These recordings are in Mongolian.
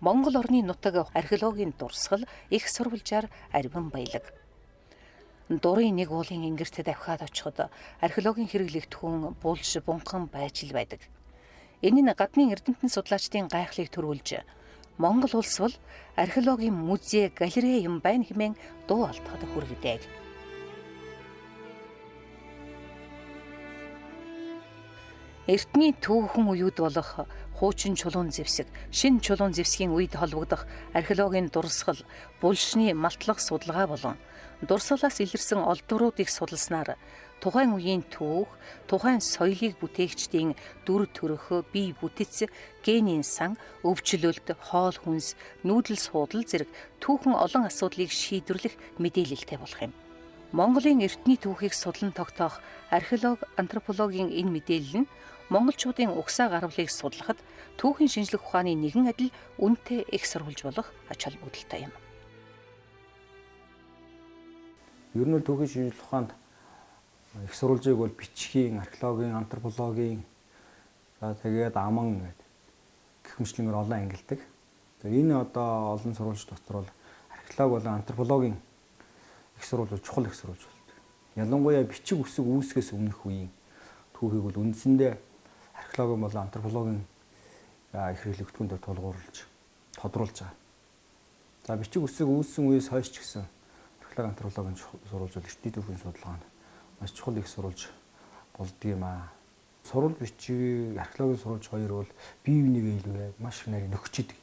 Монгол орны нутаг археологийн дурсгал их сурвалжаар арвин баялаг. Дурын нэг уулын ингэртэд авхаад очиход археологийн хэрэглэгдэхүүн булш бунхан байж л байдаг. Энэ нь гадны эрдэмтэн судлаачдын гайхлыг төрүүлж Монгол улс бол археологийн музей, галерей юм байна хэмээн дуу алдахад хүргэдэг. Эрдмийн түүхэн уюуд болох хуучин чулуун зэвсэг, шинэ чулуун зэвсгийн үед холбогдох археологийн дурсгал, булшны малтлах судалгаа болон дурсгалаас илэрсэн олдвруудыг судалснаар тухайн үеийн түүх, тухайн соёлыг бүтээгчдийн дүр төрх, бие бүтэц, генийн сан, өвчлөлт, хоол хүнс, нүүдэл суудал зэрэг түүхэн олон асуудлыг шийдвэрлэх мэдээлэлтэй болох юм. Монголын эртний түүхийг судлан тогтоох археолог, антропологийн энэ мэдээлэл нь Монголчуудын угсаа гарвалыг судлахад түүхийн шинжлэх ухааны нэгэн адил үнэтэй их сурвалж болох ач холбогдолтой юм. Ер нь түүхийн шинжлэх ухаанд их сурвалжийг бол бичгийн, археологийн, антропологийн тэгээд аман гэх мэтлэнгээр олон ангилдаг. Энэ одоо олон сурвалж дотор бол археолог болон антропологийн их сурвалж чухал их сурвалж болдог. Ялангуяа бичиг үсэг үүсгээс өмнөх үеийн түүхийг бол үндсэндээ археологийн болон антропологийн их хэрэглэгдэхүүнээр тодруулж байгаа. За бичиг үсэг үүссэн үеэс хойш ч гэсэн археологи, антропологийн сурвалж бол эртний түүхийн судалгаанд маш чухал их сурвалж болдго юм аа. Сурвалж бичиг, археологийн сурвалж хоёр бол бие бинийгээ илүү маш их нарийн нөхчидэг.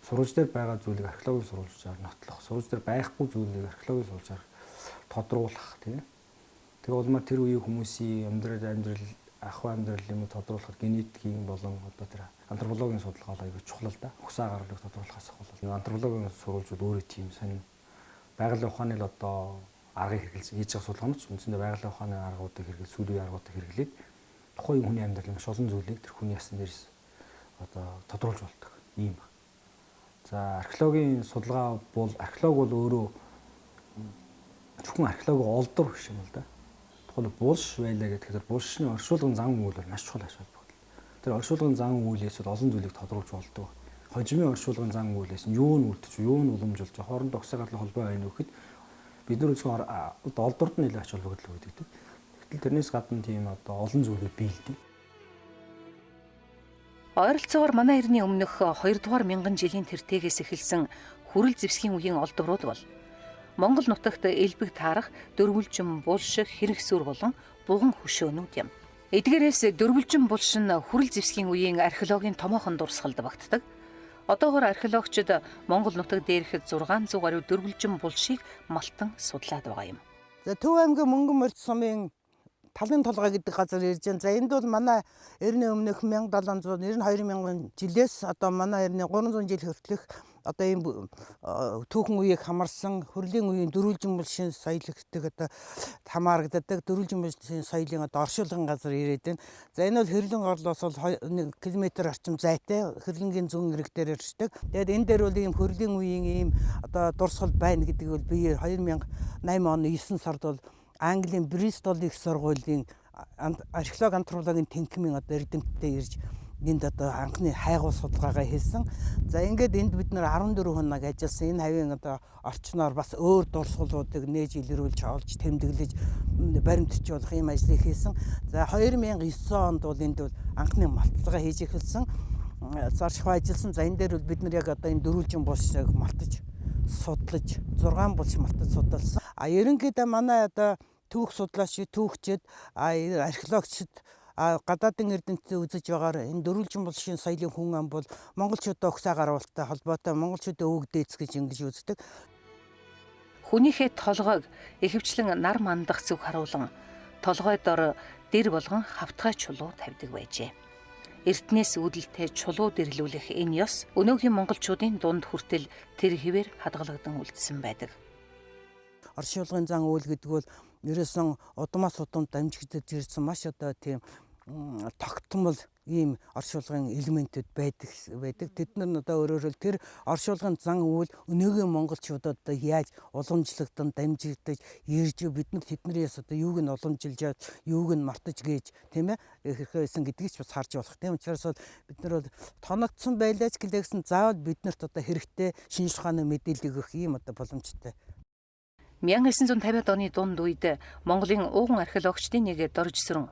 Сурвалж дээр байгаа зүйлийг археологийн сурвалжаар нотлох, сурвалж дээр байхгүй зүйлийг археологийн сурвалжаар тодруулах тийм. Тэг улмаар тэр үеийн хүмүүсийн амьдрал ахуй амьдрал юм тодруулахад генетикийн болон одоо тэр антропологийн судалгаа аягүй чухал л да. Угсаа гарвалыг тодруулахаас бол антропологийн сурвалж бол өөрөө тийм сонин байгалийн ухааны л одоо аргыг хэрэглэж хийж байгаа судалгаанууд ч үндсэндээ байгалийн ухааны аргуудыг хэрэглэж, сүүлийн аргуудыг хэрэглээд тухайн хүний амьдралын маш олон зүйлийг тэр хүний ясан дээрс одоо тодруулж болдог юм ба. За археологийн судалгаа бол археолог бол өөрөө зөвхөн археологийн олдвор биш юм л да. Тухайн булш байлаа гэдэг тэр булшны оршуулгын зан үйл бол маш чухал ашиг багтал. Тэр оршуулгын зан үйлээс бол олон зүйлийг тодруулж болдог. Хожимын оршуулгын зан үйлээс нь юу нь үлдэж, юу нь уламжилж, хоорондоо угсаа гарвал холбоо байна вэ гэхэд бид нар зөвхөн олдворд нь илүү ач холбогдол өгдөг. Гэтэл тэрнээс гадна тийм одоо олон зүйлүүд биелдэг. Ойролцоогоор манай эртний өмнөх 2 дугаар мянган жилийн тэртегээс эхэлсэн хүрэл зэвсгийн үеийн олдврууд бол Монгол нутагт элбэг таарах дөрвөлжин булш, хэрэгсүр болон буган хөшөөнүүд юм. Эдгээрээс дөрвөлжин булш нь хүрэл зэвсгийн үеийн археологийн томоохон дурсгалд багтдаг. Одоогоор археологчид Монгол нутаг дээрх 600 гаруй дөрвөлжин булшийг малтан судлаад байгаа юм. За Төв аймгийн Мөнгөн морьт сумын талын толгой гэдэг газар ирж байна. За энд бол манай эртний өмнөх 1792 мянган жилээс одоо манай эртний 300 жил хүртэлх одоо ийм түүхэн үеийг хамарсан хүрлийн үеийн дөрвөлжин булшийн соёл гэдэг одоо хамаарагддаг дөрвөлжин булшийн соёлын одоо оршуулгын газар ирээд байна. За энэ бол хэрлэн орлоос бол 1 км орчим зайтай хэрлэнгийн зүүн эрэг дээр ирдэг. Тэгээд энэ дээр бол ийм хүрлийн үеийн ийм одоо дурсгал байна гэдэг бол би 2008 оны 9 сард бол Английн Бристол их сургуулийн археолог антропологийн тэнхимийн одоо эрдэмтдээ ирж энд одоо анхны хайгуул судалгаагаа хийсэн. За ингээд энд бид нэр 14 хоног ажилласан. Энэ хавийн одоо орчноор бас өөр дурсгалуудыг нээж илрүүлж олж тэмдэглэж баримтжуулах ийм ажлыг хийсэн. За 2009 онд бол энд бол анхны малталгаа хийж эхэлсэн. Зарших ажилласан. За энэ дээр бол бид нар яг одоо энэ дөрвөлжин булшийг малтаж судлаж 6 булш малтаж судалсан. Ерөнхийдөө манай одоо түүх судлаач, түүхчид, археологчид гадаадын эрдэмтдээ үзэж байгаагаар энэ дөрвөлжин булшийн соёлын хүн ам бол монголчуудын угсаа гарвалтай холбоотой монголчуудын өвөг дээдс гэж ингэж үздэг. Хүнийхээ толгойг ихэвчлэн нар мандах зүг харуулan толгой дор дэр болгон хавтгай чулуу тавьдаг байжээ. Эртнээс үүдэлтэй чулуу дэрлүүлэх энэ ёс өнөөгийн монголчуудын дунд хүртэл тэр хэвээр хадгалагдан үлдсэн байдаг. Оршуулгын зан үйл гэдэг бол ерөөсөн удмаас удамд дамжигдаж ирсэн маш одоо тийм тогтмол ийм оршуулгын элементүүд байдаг. Тэд нар одоо өөрөөр тэр оршуулгын зан үйл өнөөгийн монголчуудад одоо яаж уламжлагдсан, дамжигдаж, ирж бид нар тэднээс одоо юуг нь уламжилж аваад юуг нь мартаж гээж тийм ээ хэрхэн гэдгийг ч бас харж болох. Тийм учраас бид нар бол тоногдсон байлаач гэлээсэн заавал биднэрт одоо хэрэгтэй шинжлэх ухааны мэдээлэл өгөх ийм одоо боломжтой. 1950-ад оны дунд үед Монголын ууган археологчдын нэг доржсрон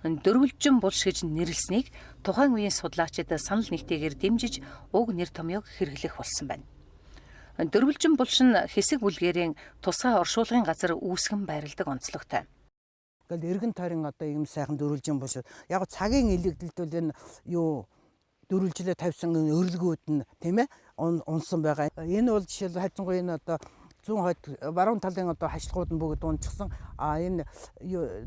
дөрвөлжин булш гэж нэрлэснийг тухайн үеийн судлаачид санал нэгтэйгээр дэмжиж уг нэр томьёог хэрэглэх болсон байна. Дөрвөлжин булш нь хэсэг бүлгэрийн тусгай оршуулгын газар үүсгэн байрладаг онцлогтой. Ингээл эргэн тойрон одоо ийм сайхан дөрвөлжин булш яг цагийн илэгдэлд бол энэ юу дөрвөлжлөө тавьсан өрөлгүүд нь тийм ээ унсан байгаа. Энэ бол жишээл хайцангуй энэ одоо зүүн хойд баруун талын одоо хашлгууд нь бүгд унчихсан. Энэ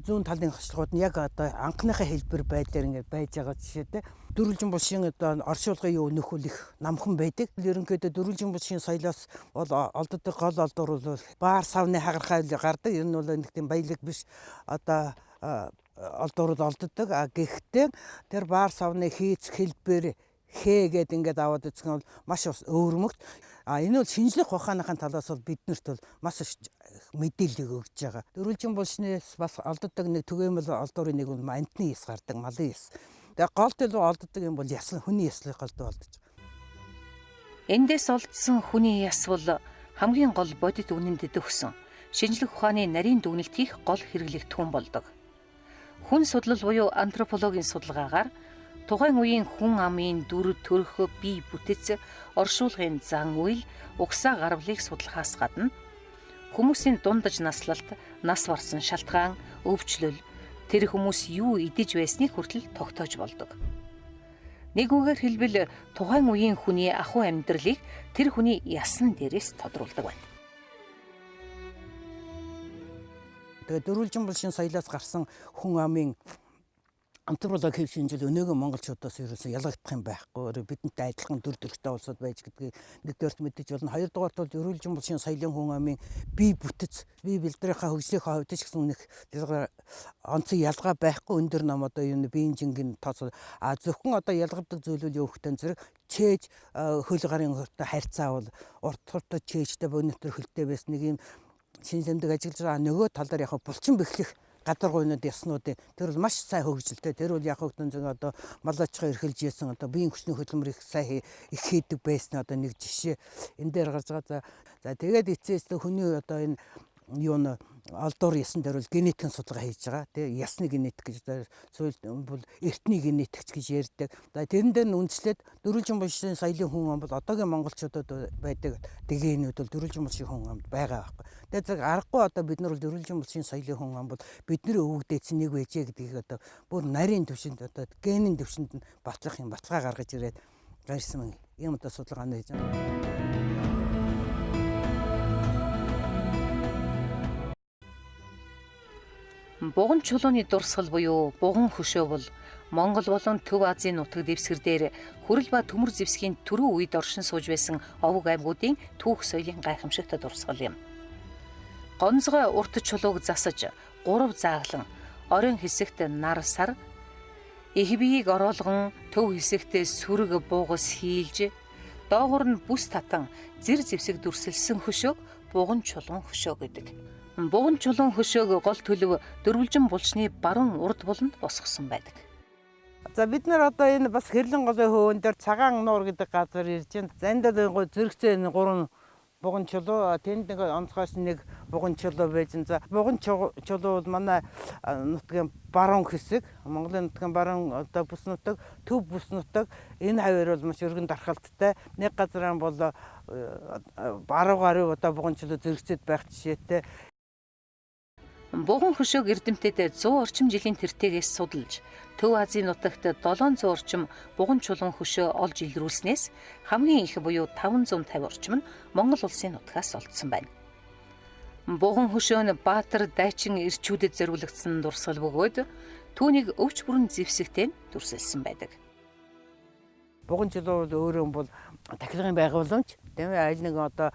зүүн талын хашлгууд нь яг одоо анхныхаа хэлбэр байдлаар ингээд байж байгаа жишээтэй. Дөрвөлжин булшийн одоо оршуулгын юу нөхөл их намхан байдаг. Ерөнхийдөө дөрвөлжин булшийн соёлоос бол олддог гол олдор бол баар савны хагархай гардаг. Энэ нь бол нэг тийм баялаг биш одоо олдорууд олддог. Гэхдээ тэр баар савны хийц хэлбэр хээгээд ингээд аваад үзэх нь бол маш өвөрмөгт. Энэ бол шинжлэх ухааныхын талаас бол биднэрт бол маш их мэдээлэл өгж байгаа. Дөрвөлжин булшнээс бас олддог нэг түгээмэл олдорын нэг бол амтны яс гардаг, малын яс. Тэгээ гол төлөв олддог юм бол яс хүний яслын голд олдож байгаа. Эндээс олдсон хүний яс бол хамгийн гол бодит үнэнд дэвхсэн шинжлэх ухааны нарийн дүгнэлт хийх гол хэрэглэгдэхүүн болдог. Хүн судлал буюу антропологийн судалгаагаар тухайн үеийн хүн амын дүр төрх бие бүтэц оршуулгын зан үйл угсаа гарвалыг судлахаас гадна хүмүүсийн дундаж наслалт нас барсан шалтгаан өвчлөл тэр хүмүүс юу идэж байсныг хүртэл тогтоож болдог. Нэг үгээр хэлбэл тухайн үеийн хүний ахуй амьдралыг тэр хүний ясан дээрээс тодруулдаг байна. Тэгээ дөрвөлжин булшийн соёлоос гарсан хүн амын антропологийн шинжил өнөөгийн монголчуудаас ерөөсөө ялгагдах юм байхгүй. Бидэнтэй адилхан дүр төрхтэй улсууд байж гэдгийг нэгдүгээрт мэдэж болно. Хоёрдугаарт бол дөрвөлжин булшийн соёлын хүн амын бие бүтэц, бие бэлтрийнхаа хөгжлийнхаа хувьд ч гэсэн нэг онцгой ялгаа байхгүй. Өндөр нам одоо юу биеийн жингийн тооцоо зөвхөн одоо ялгаддаг зүйл нь юу хөхтэн зэрэг чээж хөл гарын харьцаа бол урт хурдтай чээжтэй бонитор хөлтэй байсан нэг юм шинжлэмдэг ажиллаж байгаа. Нөгөө талаар яг булчин бэхлэх гадаргуйнууд яснуудын тэр бол маш сайн хөгжилтэй. Тэр бол яг хөгтөн зөв одоо малаачгаа эрхэлж ясан одоо биеийн хүчний хөдөлмөр их сайн их хийдэг байсан одоо нэг жишээ энэ дээр гарч байгаа. За тэгээд эцээс хүний одоо энэ юу н олдор ясан дээр бол генетикийн судалгаа хийж байгаа. Тэгээ ясны генетик гэж сүүл бол эртний генетикч гэж ярьдаг. Тэрэн дээр нь үндэслээд дөрвөлжин булшийн соёлын хүн ам бол одоогийн монголчуудад байдаг ДНК-нүүд бол дөрвөлжин булшийн хүн амд байгаа байхгүй. Тэгээ зэрэг аргагүй одоо бид нар бол дөрвөлжин булшийн соёлын хүн ам бол бидний өвөгдөөцсөн нэг байжээ гэдгийг одоо бүр нарийн төвшөнд одоо генийн төвшөнд нь батлах юм баталгаа гаргаж ирээд гарсан юм одоо судалгааны хийж байгаа. Буган чулууны дурсгал буюу буган хөшөө бол Монгол болон Төв Азийн нутаг дэвсгэр дээр хүрэл ба төмөр зэвсгийн түрүү үед оршин сууж байсан овог аймагуудын түүх соёлын гайхамшигт дурсгал юм. Гонцгой урт чулууг засаж, гурав зааглан, оройн хэсэгт нар сар, их биеийг ороолгон төв хэсэгт сүрэг буугас хийлж, доогуур нь бүс татан зэр зэвсэг дүрсэлсэн хөшөөг буган чулуун хөшөө гэдэг. Буган чулуун хөшөөг гол төлөв дөрвөлжин булшны баруун урд буланд босгосон байдаг. За бид нар одоо энэ бас хэрлэн голын хөөвөн дээр цагаан нуур гэдэг газар ирж байна. За энэ дээр зэрэгцээ 3 буган чулуу, тэнд нэг онцгойс нэг буган чулуу байж. За буган чулуу бол манай нутгийн баруун хэсэг, Монголын нутгийн баруун одоо бүс нутаг, төв бүс нутаг энэ хавар бол маш өргөн дархалттай. Нэг газар бол баруун одоо буган чулуу зэрэгцээд байх жишээтэй. Буган хөшөөг эрдэмтэд 100 орчим жилийн тэртегээс судалж, Төв Азийн нутагт 700 орчим буган чулуун хөшөө олж илрүүлснээс хамгийн их буюу 550 орчим нь Монгол улсын нутгаас олдсон байна. Буган хөшөө нь Баатар дайчин эрчүүдэд зориулагдсан дурсгал бөгөөд түүнийг өвч бүрэн зэвсэгтэй дүрсэлсэн байдаг. Буган чулуу өөрөө бол тахилгын байгууламж тийм ээ аль нэг одоо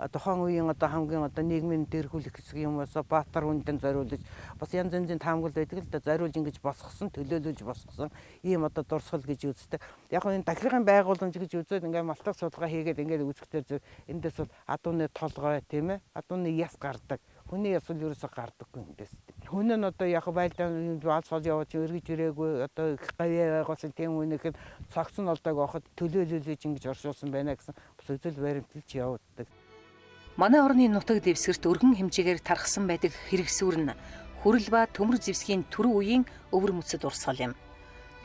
тухайн үеийн одоо хамгийн одоо нийгмийн дэрхүүлэх хэсэг юм уусаа баатар хүндэн зориулж бас янз янзын таамаглал байдаг л да зориулж ингэж босгосон төлөөлөж босгосон ийм одоо дурсгал гэж үздэг. Яг нь тахилгын байгууламж гэж үзээд ингээ малтах судалгаа хийгээд ингээ үзэхдээ зөв эндээс бол адууны толгой тийм ээ адууны яс гардаг. Хүний яс бол ерөөсө гардаггүй эндээс. Хүн нь одоо яг байлдаан баал сол яваад өргөж ирээгүй одоо гавьяа байгуулсан тийм үнэхээр цогцсон олдог байхад төлөөлүүлж ингэж оршуулсан байна гэсэн бас үзэл баримталж явуулдаг. Манай орны нутаг дэвсгэрт өргөн хэмжээгээр тархсан байдаг хэрэгсүүр нь хүрэл ба төмөр зэвсгийн түрүү үеийн өвөр мөцөд урсгал юм.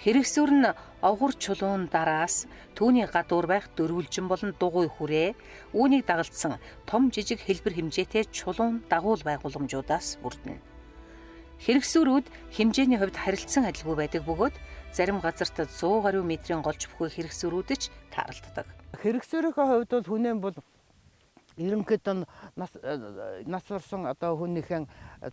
Хэрэгсүүр нь овгор чулуун дараас түүний гадуур байх дөрвөлжин болон дугуй хүрээ үүнийг дагалдсан том жижиг хэлбэр хэмжээтэй чулуун дагуул байгууламжуудаас бүрдэнэ. Хэрэгсүүрүүд хэмжээний хувьд харилцан адилгүй байдаг бөгөөд зарим газарт 100 гаруй метрийн голж бүхий хэрэгсүүрүүд ч тааралддаг. Хэрэгсүүрийн хувьд бол хүнэн бол ерөнхийдөө нас урсан одоо хүнийхэн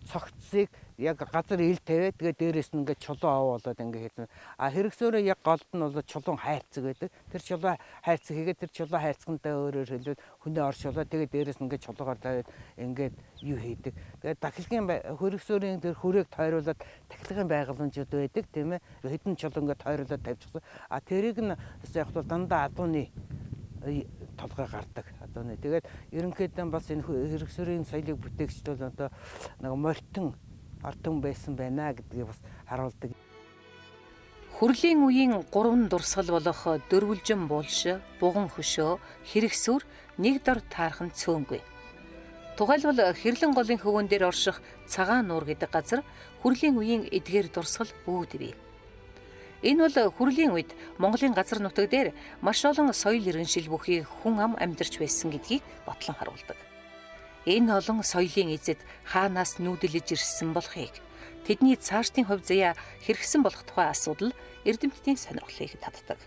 цогцсыг яг газар ил тавиад тэгээ дээрээс нь ингээд чулуун авуулаад ингээд хийсэн. А хэрэгсөөрөө яг голд нь бол чулуун хайрцаг байдаг. Тэр чулуун хайрцаг хийгээд тэр чулуун хайрцагтай өөрөөр хэлбэл хүнээ оршуулаад тэгээ дээрээс нь ингээд чулуугаар тавиад ингээд юу хийдэг. Тэгээ тахилгын хэрэгсөөрийн тэр хүрээг тойруулаад тахилгын байгууламжууд байдаг тийм ээ. Хэдэн чулуун ингээд тойруулаад тавьчихсан. А тэрийг нь яг бол дандаа адууны толгой гардаг. Одоо тэгээд ерөнхийдөө бас энэ хэрэгсүүрийн соёлыг бүтээгчд бол одоо нэг морьтон ардын байсан байна гэдгийг бас харуулдаг. Хүрлийн үеийн 3 дурсгал болох дөрвөлжин булш, буган хөшөө, хэрэгсүүр нэг дор таархан цөөнгүй. Тухайлбал хэрлэн голын хөвөн дээр орших цагаан нуур гэдэг газар хүрлийн үеийн эдгээр дурсгал бүгд бий. Энэ бол хүрлийн үед Монголын газар нутаг дээр маш олон соёл иргэншил бүхий хүн ам амьдарч байсан гэдгийг батлан харуулдаг. Энэ олон соёлын эзэд хаанаас нүүдэлж ирсэн болохыг, тэдний цаашдын хувь заяа хэрэгсэн болох тухай асуудал эрдэмтдийн сонирхлыг татдаг.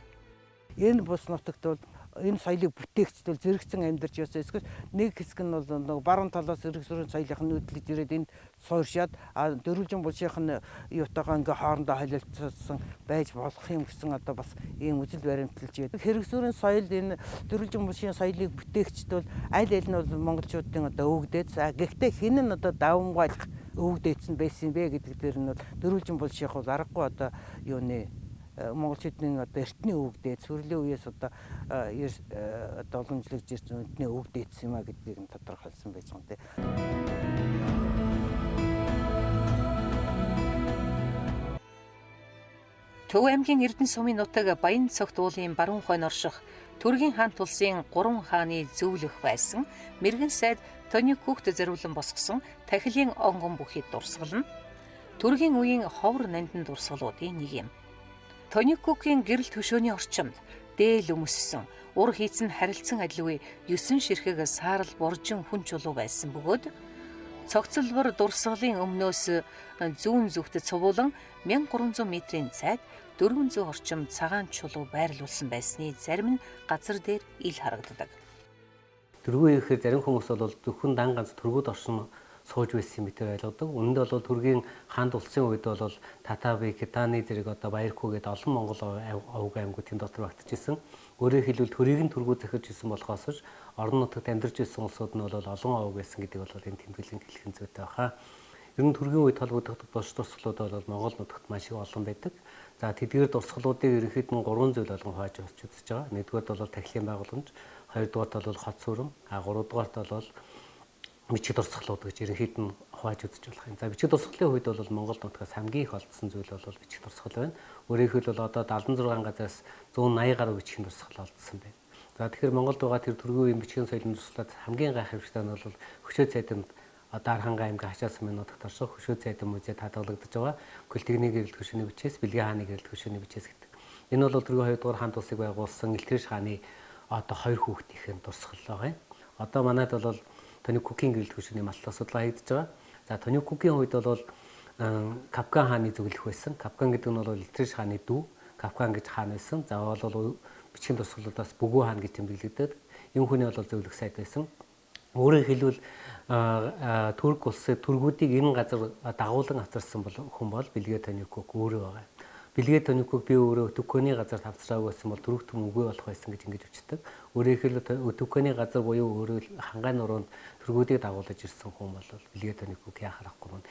Энэ бус нутагт бол энэ соёлыг бүтээгчд бол зэрэгцэн амьдарч байсан. Эсвэл нэг хэсэг нь бол нэг баруун талаас хэрэгсүүрийн соёлынх нь нүүдэлж ирээд энд сууршаад дөрвөлжин булшийнх нь юутайгаа ингээ хоорондоо холилдсон байж болох юм гэсэн одоо бас ийм үзэл баримталж байдаг. Хэрэгсүүрийн соёл энэ дөрвөлжин булшийн соёлыг бүтээгчд бол аль аль нь бол монголчуудын одоо өвгдээд гэхдээ хэн нь одоо давамгаалах өвгдээдсэн байсан бэ гэдэг дээр нь бол дөрвөлжин булшийнх бол аргагүй одоо юуны монголчуудын одоо эртний өвгдээд сүрлийн үеэс одоо боломжлогж ирсэн үдний өвгдээдсэн юм а гэдгийг нь тодорхойлсон байж байгаа юм тий. Төв аймгийн Эрдэнэ сумын нутаг Баян цогт уулын баруун хойно орших Түргийн хаант улсын 3 хааны зөвлөх байсан мэрэгэн сайд Тоникүкт зориулан босгосон тахилын онгон бүхий дурсгал нь Түргийн үеийн ховор нандин дурсгалуудын нэг юм. Тоникүкийн гэрэл төшөөний орчимд дээл өмссөн, ур хийцэн харилцан адилгүй 9 ширхэг саарал боржин хүн чулуу байсан бөгөөд цогцлбор дурсгалын өмнөөс зүүн зүгт цувуулан 1300 метрийн цайд 400 орчим цагаан чулуу байрлуулсан байсны зарим нь газар дээр ил харагддаг. Түргүү ихээр зарим хүмүүс бол зөвхөн дан ганц түргүүд оршин сууж байсан юм битэр ойлгодог. Үүнд бол Түргийн хаанд улсын үед бол Татаби, Китаны зэрэг одоо Баярхүү гэдэг олон Монгол овг аймагуд тэнд дотор багтжсэн. Өөрөөр хэлбэл Түрийг нь түргүү захиж ирсэн болохоос орон нутагт амьдарч ирсэн улсууд нь бол олон овг байсан гэдэг бол энэ тэмдэглэлийн хэлхэн зүйтэй баха. Ер нь Түргийн үед холбогдох бош дурсгалууд бол Монгол нутагт маш их олон байдаг. За тэдгээр дурсгалуудыг ерөнхийд нь 3 зүйл болгон хувааж үзэж байгаа. Нэгдүгээр бол тахилын байгууламж, хоёрдугаарт бол хот сүрэн, гуравдугаарт бол бичиг дурсгалууд гэж ерөнхийд нь хувааж үзэж болох юм. За бичиг дурсгалын үед бол Монгол нутгаас хамгийн их олдсон зүйл бол бичиг дурсгал байна. Өөрөөр хэлбэл одоо 76 газраас 180 гаруй бичгийн дурсгал олдсон байна. За тэгэхээр Монголд байгаа тэр түргэн үеийн бичгийн соёлын дурсгалууд хамгийн гайхамшигтай нь бол хөшөө цайдамд Дарханга аймгийн хашаас минутагт орших хөшөө цайдам музей татгалагдаж байгаа. Көлтөгний гэрэлт хөшөөний бичээс, Бэлгийн хааны гэрэлт хөшөөний бичээс гэдэг. Энэ бол түргэн 2 дугаар хаант улсыг байгуулсан Илтгэрш хааны одоо 2 хүүхдийн дурсгал байгаа юм. Одоо манайд бол Тоникүкийн гэрэлт хөшөөний маллах судалгаа хийгдэж байгаа. За Тоникүкийн үед бол Капкан хааны зөвлөх байсан. Капкан гэдэг нь бол Илтгэрш хааны дүү. Капкан гэж хаан байсан. За бол бичгийн дурсгалуудаас Бөгөө хаан гэж тэмдэглэгдээд энэ хүний бол зөвлөх сайд байсан. Өөрөөр хэлбэл Түрк улсын түргүүдийг энэ газар дагуулan авчирсан хүн бол Бэлгээ Тоникүк өөрөө байгаа. бэлгээ тониког би өөрөө өтөкөний газар тавцраагүй байсан бол дөрөв төм үгүй болох байсан гэж ингэж өчтдөг. Өөрөөр хэлбэл өтөкөний газар буюу өөрөө хангаан нуруунд төргүүдийг дагуулж ирсэн хүн бол бэлгээ тониког яхахгүй мөн.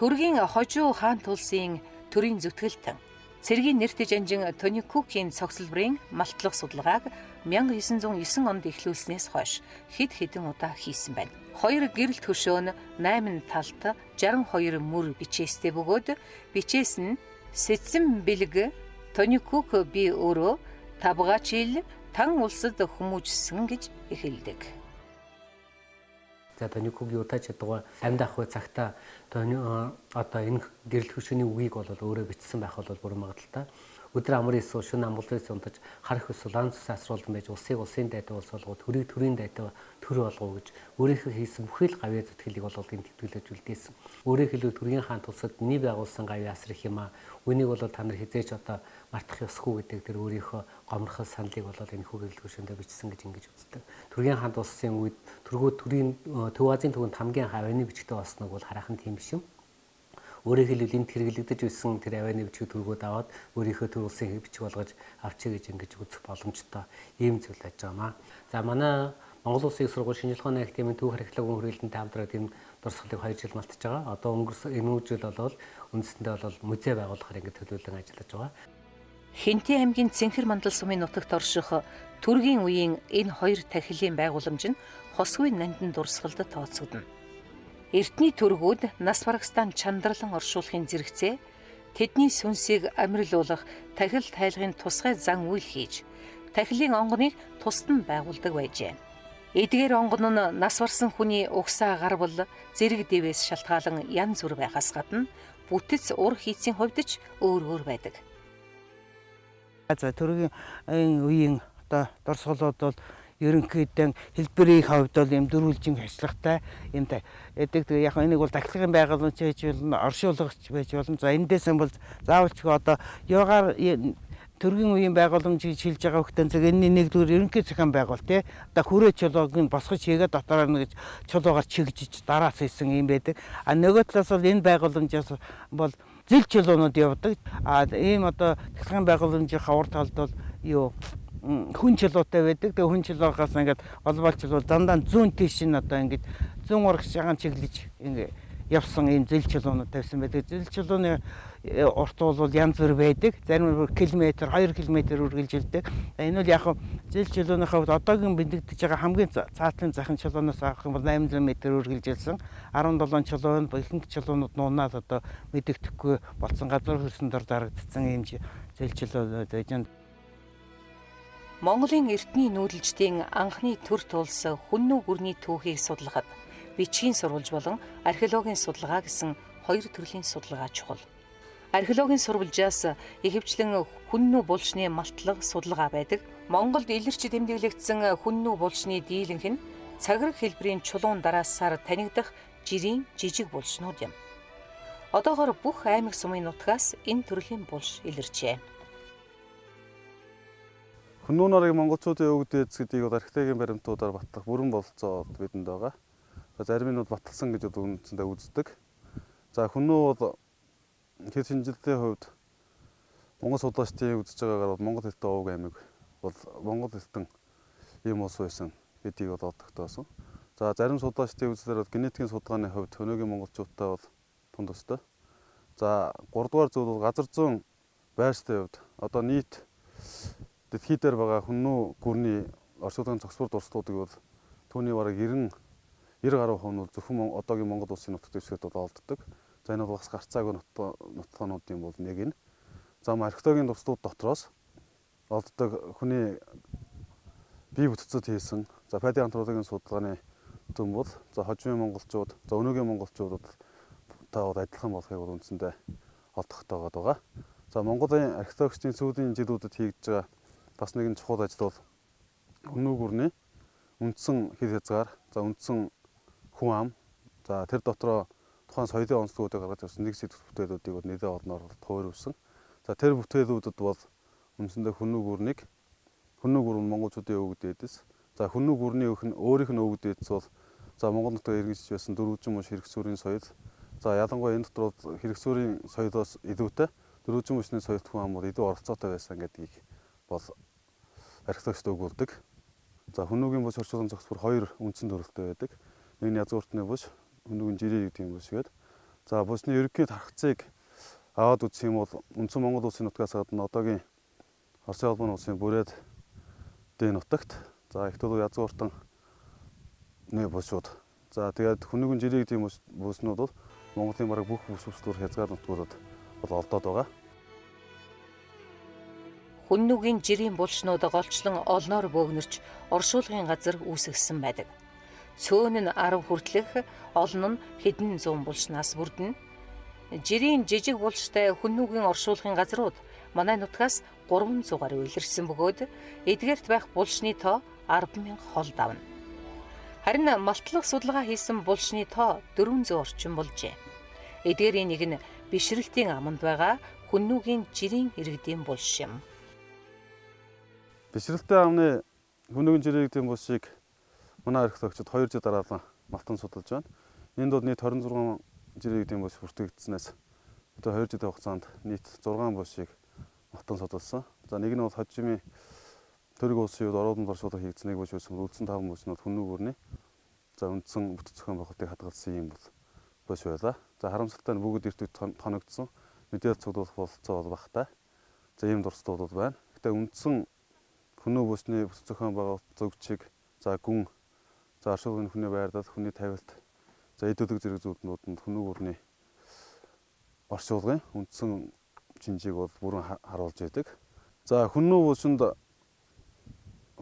Төргийн хожуу хаан тулсын төрийн зүтгэлтэн цэргийн нэрт жанжин тоникокийн цогцлборын малтлах судалгааг 1909 онд эхлүүлснээс хойш хэд хэдэн удаа хийсэн байна. 2 гэрэлт хөшөө нь 8 талт 62 мөр бичээстэй бөгөөд бичээс нь сэцэн бэлэг тоникок би өөрөө табгачил тан улсад хүмүүжсэн гэж эхэлдэг. За тоникогийн удаа чадгаа амьд ах бай цагта одоо энэ гэрэл хөшөөний үгийг бол өөрөө бичсэн байх бол бүр магадaltaй. Өдөр амрын эсвэл шөнө амбулатрис унтаж харах эсвэл ланцс асруулсан байж улсын дайтай улс болгоод төрийн дайтай төр болгоо гэж өөрийнхөө хийсэн бүхэл гавьяа зүтгэлийг бол энд төвлөж үлдээсэн. Өөрөөр хэлбэл төргийн хаан тусад миний байгуулсан гавьяа асрах юм аа. Үүнийг бол та нар хизээч одоо мартах ёсгүй гэдэг тэр өөрийнхөө гомрхол саналыг бол энэ гэрэл хөшөөндөө бичсэн гэж ингэж үздэг. Төргийн хаан тулсын үед төрийн Төв Азийн төвөнд хамгийн авианы бичгтэй болсныг бол хараахан тийм биш юм. Өөрөөр хэлбэл энд хэрэглэгдэж байсан тэр авианы бичиг төргүүд аваад өөрийнхөө төр улсын бичиг болгож авчиг гэж ингэж үзэх боломжтой ийм зүйл байж байгаамаа. За манай Монгол Улсын их сургууль шинжилгээ ухааны академийн төв харьцлагын хүрээлэнтэй хамтраад энэ дурсгалыг 2 жил малтаж байгаа. Одоо өнгөрсөн энэ жил бол үндэстэндээ бол музей байгуулахаар ингэ төлөвлөн ажиллаж байгаа. Хинтээ аймгийн Цэнхэр мандал сумын нутагт орших төргийн үеийн энэ 2 тахилын байгууламж нь хосгүй нандин дурсгалд тооцогдно. Эрдмийн төргүүд нас барагстан чандралан оршуулахын зэрэгцээ тэдний сүнсийг амьрлуулах тахил тайлгын тусгай зан үйл хийж тахилын онгоныг тусад нь байгуулдаг байжээ. Эдгээр онгон нь нас барсан хүний угсаа гарвал зэрэг дэвээс шалтгаалan янз бүр байхаас гадна бүтэц ур хийцийн хувьд ч өөр байдаг. За төргийн үеийн одоо дурсгалууд бол ерөнхийдөө хэлбэрийн хувьд бол юм дөрвөлжин ажиллахтай юмтай. Яг энийг бол тахилгын байгууламж хийж болно, оршуулагч байж болно. За эндээс бол заавалчгүй одоо ягаар төргийн үеийн байгууламжийг шилж байгаа хөтөн цаг энэний нэгдүгээр ерөнхий захиан байгуул тий. Одоо хүрээ чулууг нь босгож хийгээд дотороо нэг чулуугаар чигжиж дараас хийсэн юм байдаг. А нөгөө талаас бол энэ байгууламжаас бол зил чулуунууд явдаг. А ийм одоо тахилгын байгууламжийнхаа урд талд бол юу хүн чулуутай байдаг. Тэгээ хүн чулуугаас ингээд олбоолч бол дандаа зүүн тийш нь одоо ингээд зүүн урах шагаан чиглэж ингээд явсан ийм зил чулуунууд тавьсан байдаг. Зил чулууны урт бол янз бүр байдаг. Зарим километр, 2 км үргэлжилдэг. Энэ бол яг зил чулууныхаа хувьд одоогийн бэлтгэж байгаа хамгийн цаатлын захын чулуунаас авах юм бол 800 м үргэлжилсэн. 17 чулуу нь ихэнх чулуунууд нуунаад одоо мэдэгдэхгүй болсон газар хөрсөн дор дарагдсан ийм зил чулуунууд байж байна. Монголын Эрдмийн нүүдэлчдийн анхны төр тулс хүннүү гүрний түүхийг судлахад бичгийн сурвалж болон археологийн судалгаа гэсэн 2 төрлийн судалгаа чухал. Археологийн сурвалжаас ихэвчлэн хүннүү булшны малтлаг судалгаа байдаг. Монголд илэрч тэмдэглэгдсэн хүннүү булшны дийлэнх нь цаграг хэлбэрийн чулуун дараасаар танигдах жирийн жижиг булшнууд юм. Одоогоор бүх аймаг сумын нутгаас энэ төрлийн булш илэрчээ. Хүннүү нарыг монголчуудын өвөг дээдс гэдгийг археологийн баримтуудаар батлах бүрэн бололцоо бидэнд байгаа. Зарим нь баталсан гэж үндсэндээ үздэг. За хүннүү бол хэд шинжилтийн хувьд Монгол судлаачдын үзэж байгаагаар бол Монгол хэлтэй өвөг аймаг бол Монгол хэлтэн ийм улс байсан гэдгийг бол тогтоосон. За зарим судлаачдын үзлээр бол генетикийн судалгааны хувьд өнөөгийн монголчуудтай бол тунд өстой. За 3 дугаар зүйл бол газар зүйн байршилтын хувьд одоо нийт дэлхий дээр байгаа хүннүү гүрний оршуулгын цогцлбор дурслуудыг бол түүний бараг 90 гаруй хувь нь зөвхөн одоогийн Монгол улсын нутагт дэвшээд бол олддог. За энэ бол бас гарцаагүй нутгаануудын бол нэг нь. За археологийн дурслууд дотроос олддог хүний бие бүтцэд хийсэн за палеонтологийн судалгааны төв бол за хожимын монголчууд, за өнөөгийн монголчуудад та бол адилхан болохыг бол үндсэндээ олдохтой байгаа. За Монголын археологчдын сүүлийн жилүүдэд хийгдэж байгаа бас нэгэн чухал ажил бол хүннүү гүрний үндсэн хэл хязгаар, за үндсэн хүн ам, за тэр дотроо тухайн соёлын онцлогуудыг гаргаж ирсэн нэг сэдв бүтээлүүдийг бол нэлээд олноор төвөрүүлсэн. За тэр бүтээлүүдэд бол үндсэндээ хүннүү гүр нь монголчуудын өвөг дээдэс. За хүннүү гүрний өөрийнх нь өвөг дээдэс бол за Монгол нутгаар иргэншиж байсан дөрвжин муж хэрэгцүүрийн соёл. За ялангуяа энэ дотор хэрэгцүүрийн соёлоос илүүтэй дөрвөн мөчний соёлт хүн амууд илүү оролцоотой байсан гэдгийг бол археологчид өгүүлдэг. За хүнүүгийн буш орчуулгын зохис бүр хоёр үндсэн төрөлтэй байдаг. Нэг нь язгууртны буш, хүнүүгийн жирийн гэдэг юм буш гээд. За бусны ерөнхий тархацыг аваад үзэх юм бол үндсэн Монгол улсын нутгаас гадна одоогийн Оросын улбаны улсын бүрээд дэн нутагт за их төлөв язгууртан бушууд. За тэгээд хүнүүгийн жирийн гэдэг буснууд бол Монголын бараг бүх бүс бүслүүр хязгаар нутгуудад бол олдоод байгаа. Хүннүүгийн жирийн булшнууд голчлон олноор бөөгнөрч оршуулгын газар үүсгэсэн байдаг. Цөөн нь 10 хүртэлх, олон нь хэдэн зуун булшнаас бүрдэнэ. Жирийн жижиг булштай хүннүүгийн оршуулгын газрууд манай нутгаас 300-аар үйлэрсэн бөгөөд эдгээрт байх булшны тоо 10,000 хол давна. Харин малтлах судалгаа хийсэн булшны тоо 400 орчим болжээ. Эдгээрийн нэг нь бишрэлтийн аманд байгаа хүннүүгийн жирийн иргэдийн булш юм. Бишрэлтийн амны хүнүүгийн жирийн иргэдийн булшийг манай археологчид 2 жил дараалан малтан судалж байна. Энд бол нийт 26 жирийн иргэдийн булш бүртгэгдсэнээс одоо 2 жилийн хугацаанд нийт 6 булшийг малтан судалсан. За нэг нь бол хожимын төрөг улсын үед оролдонд оршуулга хийгдсэн нэг булш байсан. Үлдсэн 5 булш нь хүннүү бүрний за үндсэн бүтэц зохион байгуулалтыг хадгалсан юм бол булш байлаа. За харамсалтай нь бүгд эрт үед тоногдсон. Мэдээлэл цуглуулах бололцоо бол багтай. За ийм дурсдууд бол байна. Гэтэ үндсэн хүннүү бүсний бүтэц зохион байгуулалт зөвчиг за гүн за оршуулгын хүний байрлал хүний тавилт за эд өдөг зэрэг зүйлнүүдэнд хүннүү бүрний оршуулгын үндсэн шинжийг бол бүрэн харуулж идэг. За хүннүү бүсэнд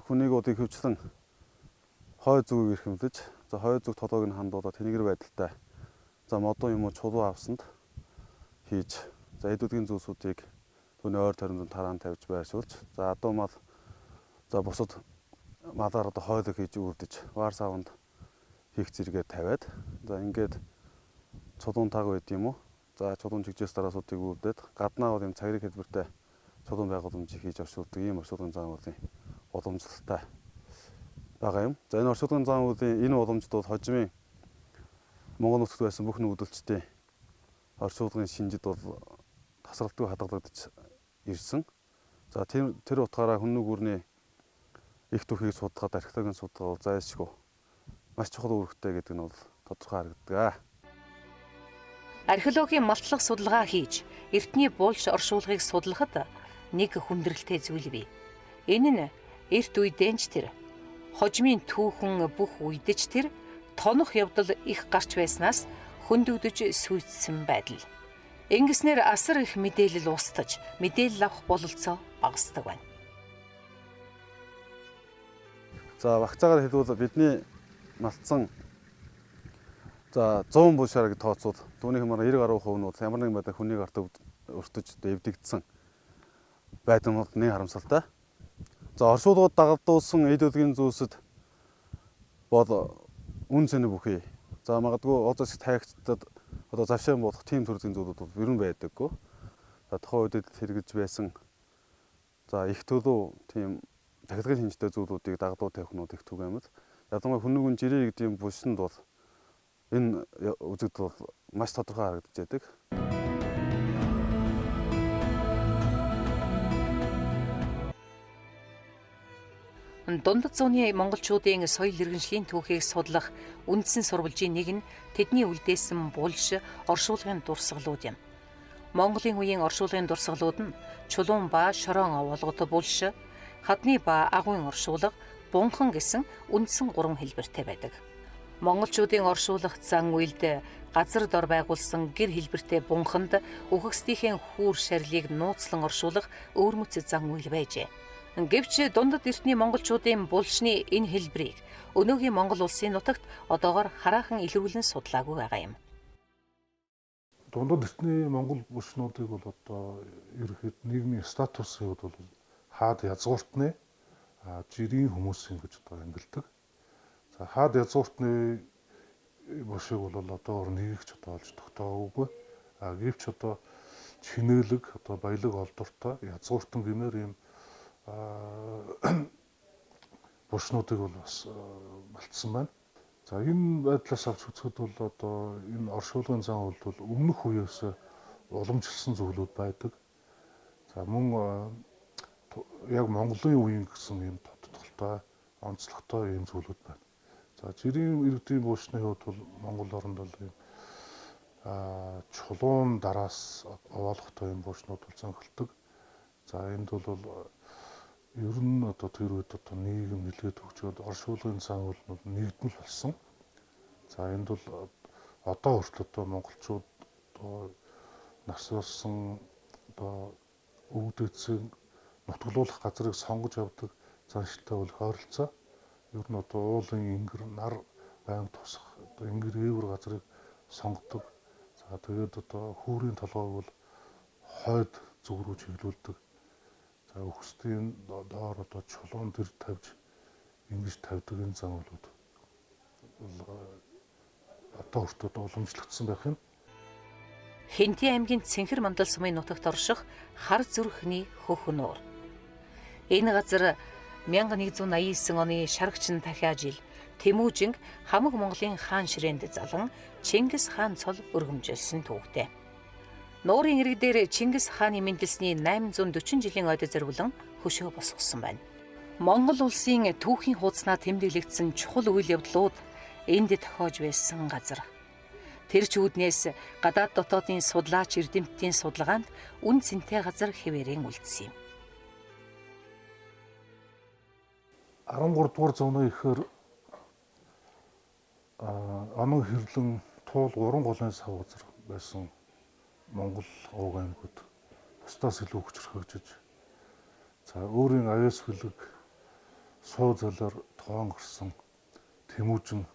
хүнийг удыг хөвчлэн хой зүгийг эрхэмлэж за хой зүг толгойг нь хандуулаад тэнгэр байдалтай за модон юм уу чулуу авсанд хийж за эд өдгийн зүйлсүүдийг түүний ойр тойронд тараан тавьж байршуулж за адуу мал за бусад малаар одоо хойлог хийж үрдэж ваар савнд хийх зэрэгээ тавиад за ингээд чулуун таг байд юм уу за чулуун чигжээс дараасуудыг үрдээд гаднаа бол юм цагрыг хэлбэртэй чулуун байгууламжийг хийж оршуулдаг ийм оршуулгын зан үйлийн уламжлалтай байгаа юм. За энэ оршуулгын зан үйлийн энэ уламжлалт бол хожимын Монгол нутагт байсан бүх нүүдэлчдийн оршуулгын шинжид бол тасралтгүй хадгалагдаж ирсэн. За тэр утгаараа хүннүү гүрний их түүхийг судалгаад археологийн судалгаа бол зайлшгүй маш чухал үүрэгтэй гэдэг нь бол тодорхой харагддаг. Археологийн малтлах судалгаа хийж эртний булш оршуулгыг судлахад нэг хүндрэлтэй зүйл бий. Энэ нь эрт үедэнч тэр хожимын түүхэн бүх үедэж тэр тонох явдал их гарч байснаас хөндөгдөж сүйдсэн байдал. Ингэснээр асар их мэдээлэл устж, мэдээлэл авах бололцоо багасдаг байна. За багцаагаар хэлбэл бидний малтсан за 100 булшаар гэж тооцвол түүнийх нь 90 гаруй хувь нь бол ямар нэгэн байдлаар хүнийг арт өртөж эвдэгдсэн байдаг нь нэг харамсалтай. За оршуулгууд дагалдуулсан эд өдгийн зүйлсэд бол үн цэний бүхий. За магадгүй олзос таагчдад одоо завшаан болох тийм төрлийн зүйлүүд бол ер нь байдаггүй. За тухайн үед хэрэгж байсан за их төлөв тийм тахилгын шинжтэй зүйлүүдийг дагдлуу тавихнууд их түгээмэл. Ялангуяа хүнүүгийн жирийн гэдэг юм булшинд бол энэ үзэгдэл бол маш тодорхой харагдаж байдаг. Дундад зууны монголчуудын соёл иргэншлийн түүхийг судлах үндсэн сурвалжийн нэг нь тэдний үлдээсэн булш оршуулгын дурсгалууд юм. Монголын үеийн оршуулгын дурсгалууд нь чулуун ба шороон овоолгот булш, хадны ба агуйн оршуулга, бунхан гэсэн үндсэн 3 хэлбэртэй байдаг. Монголчуудын оршуулах зан үйлд газар дор байгуулсан гэр хэлбэртэй бунханд үхэгсдийнхээ хүүр шарлийг нууцлан оршуулах өөрмөц зан үйл байжээ. Гэвч дундад эртний монголчуудын булшны энэ хэлбэрийг өнөөгийн Монгол улсын нутагт одоогоор хараахан илрүүлэн судлаагүй байгаа юм. Дундад эртний монгол булшнуудыг бол одоо ерөнхийд нийгмийн статусын хувьд бол хаад язгууртны жирийн хүмүүс ингэж одоо ангилдаг. За хаад язгууртны булшиг бол одоо нэгч одоо олж тогтоогоогүй. Гэвч одоо чинэлэг одоо баялаг олдортой язгууртан гэмээр ийм булшнуудыг бол бас малтсан байна. За энэ байдлаас авч үзэхэд бол одоо энэ оршуулгын зан үйлд бол өмнөх үеэс уламжилсан зүйлүүд байдаг. За мөн яг Монголын үеийн гэсэн юм тодтолтой, онцлогтой юм зүйлүүд байна. За жирийн иргэдийн буушны хувьд бол Монгол оронд бол юм чулуун дараас овоолгохтой юм буушнууд бол зөнхөлдөг. За энд бол ер нь одоо тэр үед одоо нийгэм нэлээд хөгжөөд оршуулгын сануулнууд нэгдмэл болсон. За энд бол одоо хүртэл одоо монголчууд одоо нас болсон одоо өвдөцсөн нутглуулах газрыг сонгож авдаг заншилтай бол ойролцоо. Ер нь одоо уулын ингэр нар байнг тусах одоо ингэр ээвэр газрыг сонгодог. За тэгээд одоо хүүрийн толгойг бол хойд зүг рүү чиглүүлдэг. За өгсдийн доор одоо чулуун дээр тавьж ингэж тавьдаг энэ замуулууд одоо хүртэл уламжлагдсан байх юм. Хинтээ аймгийн Цэнхэр мандал сумын нутагт орших хар зүрхний хөхнөр. Энэ газар 1189 оны шаргчин дахиа жил Тэмүүжинг хамаг Монголын хаан ширээнд залан Чингис хаан цол өргөмжилсөн түүхтэй. Нуурын ирэг дээр Чингис хааны мэндэлсний 840 жилийн ойд зориулан хөшөө босгосон байна. Монгол улсын түүхийн хуудаснаа тэмдэглэгдсэн чухал үйл явдлууд энд тохиож байсан газар. Тэр ч үүднээс гадаад дотоодын судлаач эрдэмтдийн судалгаанд үн цэнтэй газар хэвээрэн үлдсэн юм. 13 дугаар зууны ихээр онон хэрлэн туул 3 голын сав газар байсан Монгол ууг аймагуд бусдаас илүү хүчрхэгжиж за өөрийн аяас хүлэг суу залаар тоон гарсан Тэмүүжин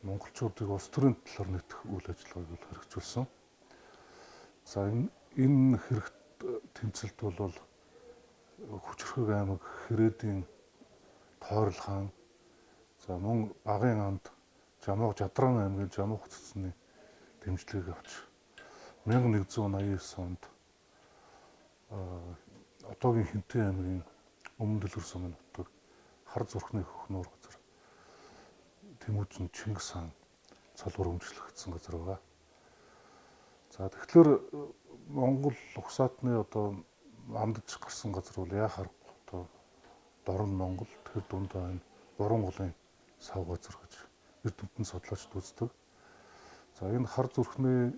монголчуудыг улс төрийн талаар нэтгэх үйл ажиллагааг хэрэгжүүлсэн. За энэ хэрэгт тэмцэлт бол хүчрхэг аймаг Хэрээдийн Тойрол хаан за мөн Багын анд Жамууг Жадран аймгийн Жамууг цэцний дэмжлэгийг авч 1189 онд одоогийн Хинтээ аймгийн өмнө дэлгэр сумын нутаг хар зүрхний хөхнөр газар Тэмүүжин Чингис хаан цолгор өмчлөгдсөн газар байгаа. За тэгэхээр Монгол угсаатны одоо амдаж гарсан газар бол яхаар одоо Дорн Монгол тэр дундаа энэ 3 голын сав газар гэж эрдэмтэн судлаачд үздэг. За энэ хар зүрхний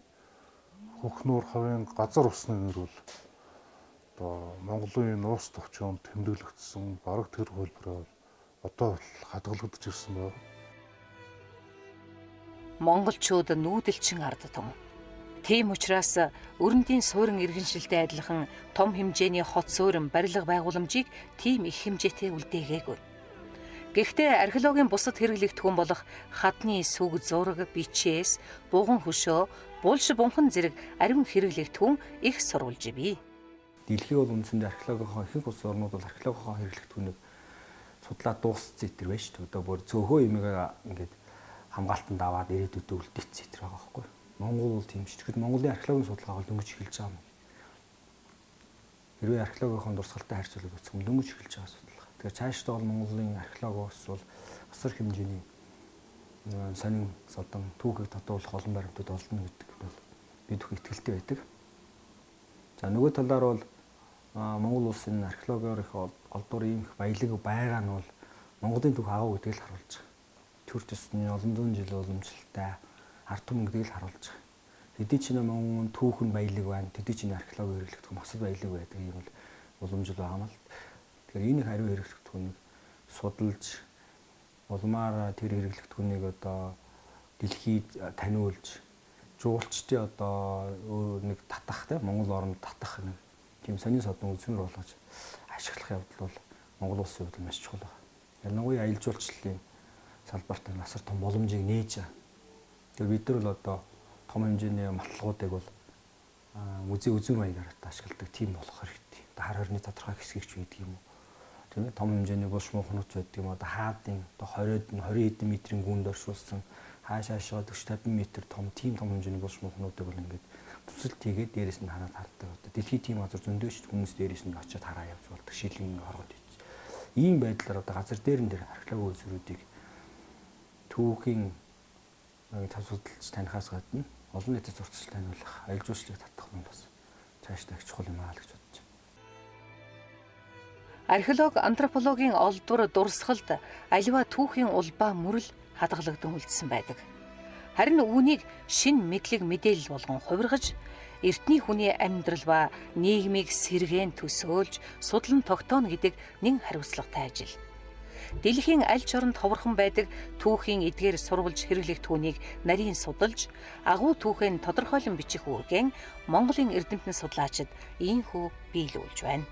хөхнөр хавийн газар усны нэр бол одоо Монголын нуус төвчөнд тэмдэглэгдсэн бараг тэр хөлбөрөөр одоо хадгалагдж ирсэн байна. Монголчууд нүүдэлчин ард том. Тийм учраас өрөндийн суурин иргэншилтэй адилхан том хэмжээний хот суурин барилга байгууламжийг тийм их хэмжээтэй үлдээгээгүй. Гэхдээ археологийн бусад хэрэглэгдэхүүн болох хадны сүг зураг, бичээс, буган хөшөө, булш бунхан зэрэг ариун хэрэглэгдэхүүн их сурвалж бий. Дэлхий бол үндсэндээ археологийнхоо ихэнх улс орнууд бол археологийнхоо хэрэглэгдэхүүнийг судлаад дууссан зэтэр байна шүү дээ. Одоо бүр цөөхөө юмыг ингээд хамгаалтанд аваад ирээдүйдээ үлдээсэн зэтэр байгаа байхгүй. Монгол бол тийм ч. Тэгэхэд Монголын археологийн судалгаа бол дөнгөж эхэлж байгаа юм. Хэрвээ археологийнхоо дурсгалтай харьцуулаад үзэх юм дөнгөж эхэлж байгаа судалгаа. Тэгэхээр цаашдаа бол Монголын археологоос бол асар хэмжээний сонин содон түүхийг тодруулах олон баримтууд олно гэдэг бол бид бүхэн итгэлтэй байдаг. За нөгөө талаар бол Монгол улсын археологиор их олдвор ийм их баялаг байгаа нь бол Монголын түүх агуу гэдгийг л харуулж байгаа. Төр төсний олон зуун жил уламжлалтай ард түмэн гэдгийг л харуулж байгаа. Тэдний чинь Монгол түүх нь баялаг байна. Тэдний чинь археологи хэрэглэгдэх масад баялаг байдаг юм бол уламжлал байгаа мэл. Тэгэхээр энэ их ариун хэрэглэгдэхүүнийг судалж улмаар тэр хэрэглэгдэхүүнийг одоо дэлхийд таниулж жуулчдын одоо нэг татах тийм Монгол оронд татах нэг тийм сонин содон үзмэр болгож ашиглах явдал бол Монгол улсын хувьд маш чухал байна. Ялангуяа аялал жуулчлалын салбарт асар том боломжийг нээж байгаа. Тэгэхээр бид нар бол одоо том хэмжээний матлагуудыг бол музей үзмэр маягаар ашигладаг тийм болох хэрэгтэй. Одоо хар хорны тодорхой хэсгийгч байдаг юм уу? Тийм ээ том хэмжээний булш муухнууд байдаг юм. Одоо хаадын одоо 20 хэдэн метрийн гүнд оршуулсан хаашаашаа 40-50 метр том хэмжээний булш муухнуудыг бол ингээд төсөлт хийгээд дээрээс нь хараад хардаг. Одоо дэлхийд тийм газар зөндөөч хүмүүс дээрээс нь очиод хараа явж болдог. Шилийн хоргод ийц. Ийм байдлаар одоо газар дээрэн дээр археологи үзрүүдийг түүхийн тав судалж танихаас гадна олон нийтэд зурцлж таниулах, аялал жуулчлалыг татах нь бас цааш тавих чухал юм аа л гэж бодож байна. Археолог, антропологийн олдвор дурсгалд аливаа түүхийн улбаа мөрөл хадгалагдсан үлдсэн байдаг. Харин үүнийг шин мэдлэг мэдээлэл болгон хувиргаж, эртний хүний амьдрал ба нийгмийг сэргээн төсөөлж, судлан тогтооно гэдэг нэн хариуцлагатай ажил. Дэлхийн аль ч оронд ховорхон байдаг түүхийн эдгээр сурвалж хэрэглэх түүнийг нарийн судалж, агуу түүхээ тодорхойлон бичих үүргэн Монголын эрдэмтэн судлаачид ийхүү биелүүлж байна.